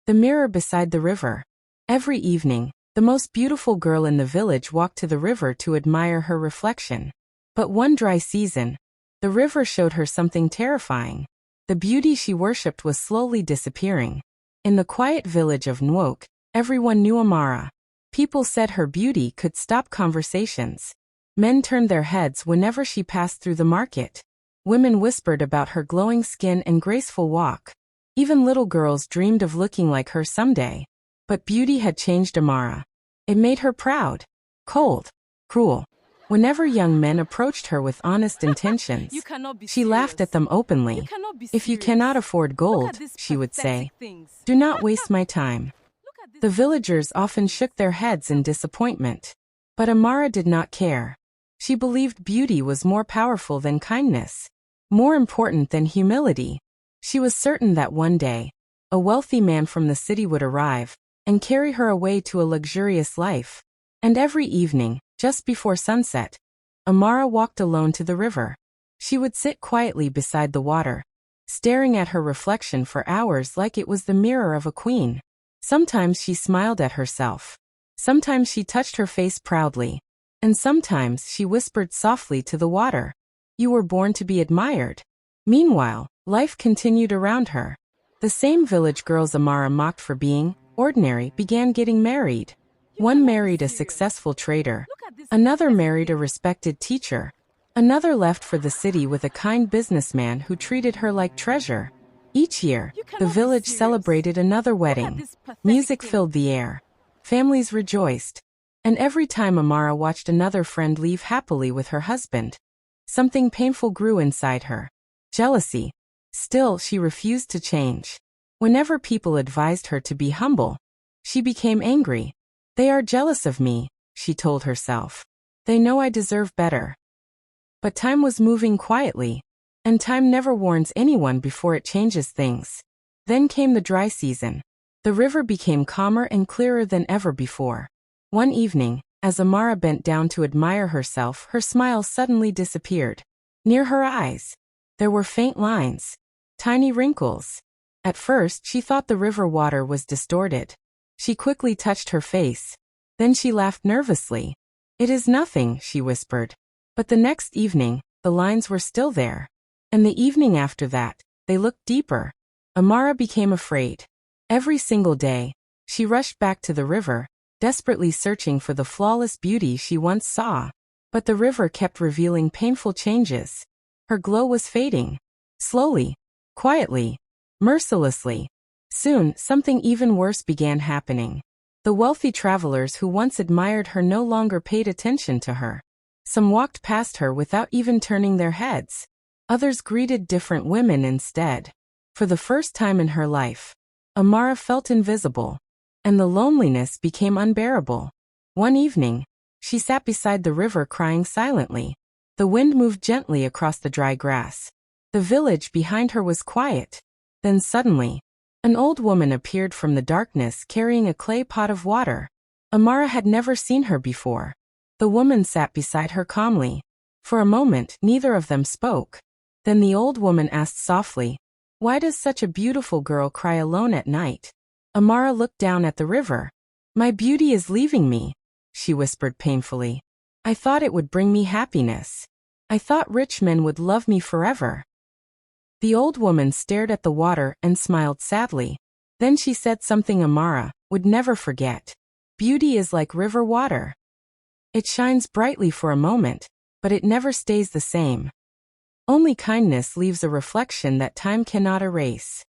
The mirror beside the river. Every evening, the most beautiful girl in the village walked to the river to admire her reflection. But one dry season, the river showed her something terrifying. The beauty she worshipped was slowly disappearing. In the quiet village of Nwok, everyone knew Amara. People said her beauty could stop conversations. Men turned their heads whenever she passed through the market. Women whispered about her glowing skin and graceful walk. Even little girls dreamed of looking like her someday. But beauty had changed Amara. It made her proud, cold, cruel. Whenever young men approached her with honest intentions, she laughed at them openly. If you cannot afford gold, she would say, do not waste my time. The villagers often shook their heads in disappointment. But Amara did not care. She believed beauty was more powerful than kindness, more important than humility. She was certain that one day, a wealthy man from the city would arrive and carry her away to a luxurious life. And every evening, just before sunset, Amara walked alone to the river. She would sit quietly beside the water, staring at her reflection for hours like it was the mirror of a queen. Sometimes she smiled at herself. Sometimes she touched her face proudly. And sometimes she whispered softly to the water, "You were born to be admired." Meanwhile, life continued around her. The same village girls Amara mocked for being ordinary began getting married. One married a successful trader. Another married a respected teacher. Another left for the city with a kind businessman who treated her like treasure. Each year, the village celebrated another wedding. Music filled the air. Families rejoiced. And every time Amara watched another friend leave happily with her husband, something painful grew inside her. Jealousy. Still, she refused to change. Whenever people advised her to be humble, she became angry. They are jealous of me, she told herself. They know I deserve better. But time was moving quietly, and time never warns anyone before it changes things. Then came the dry season. The river became calmer and clearer than ever before. One evening, as Amara bent down to admire herself, her smile suddenly disappeared. Near her eyes, there were faint lines, tiny wrinkles. At first, she thought the river water was distorted. She quickly touched her face. Then she laughed nervously. "It is nothing," she whispered. But the next evening, the lines were still there. And the evening after that, they looked deeper. Amara became afraid. Every single day, she rushed back to the river, desperately searching for the flawless beauty she once saw. But the river kept revealing painful changes. Her glow was fading. Slowly, quietly, mercilessly. Soon, something even worse began happening. The wealthy travelers who once admired her no longer paid attention to her. Some walked past her without even turning their heads. Others greeted different women instead. For the first time in her life, Amara felt invisible, and the loneliness became unbearable. One evening, she sat beside the river crying silently. The wind moved gently across the dry grass. The village behind her was quiet. Then suddenly, an old woman appeared from the darkness carrying a clay pot of water. Amara had never seen her before. The woman sat beside her calmly. For a moment, neither of them spoke. Then the old woman asked softly, "Why does such a beautiful girl cry alone at night?" Amara looked down at the river. "My beauty is leaving me," she whispered painfully. "I thought it would bring me happiness. I thought rich men would love me forever." The old woman stared at the water and smiled sadly. Then she said something Amara would never forget. "Beauty is like river water. It shines brightly for a moment, but it never stays the same. Only kindness leaves a reflection that time cannot erase."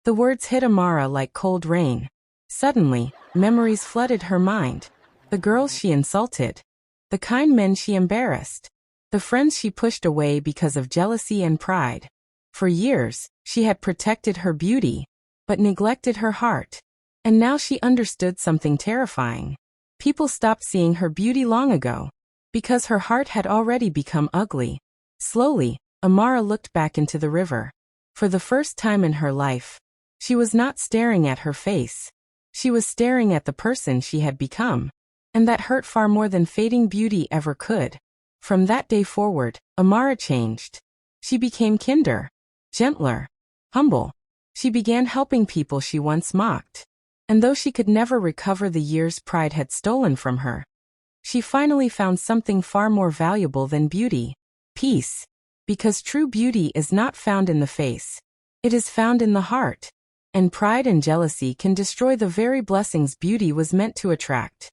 The words hit Amara like cold rain. Suddenly, memories flooded her mind. The girls she insulted. The kind men she embarrassed. The friends she pushed away because of jealousy and pride. For years, she had protected her beauty, but neglected her heart. And now she understood something terrifying. People stopped seeing her beauty long ago, because her heart had already become ugly. Slowly, Amara looked back into the river. For the first time in her life, she was not staring at her face. She was staring at the person she had become. And that hurt far more than fading beauty ever could. From that day forward, Amara changed. She became kinder, gentler, humble. She began helping people she once mocked. And though she could never recover the years pride had stolen from her, she finally found something far more valuable than beauty: peace. Because true beauty is not found in the face. It is found in the heart. And pride and jealousy can destroy the very blessings beauty was meant to attract.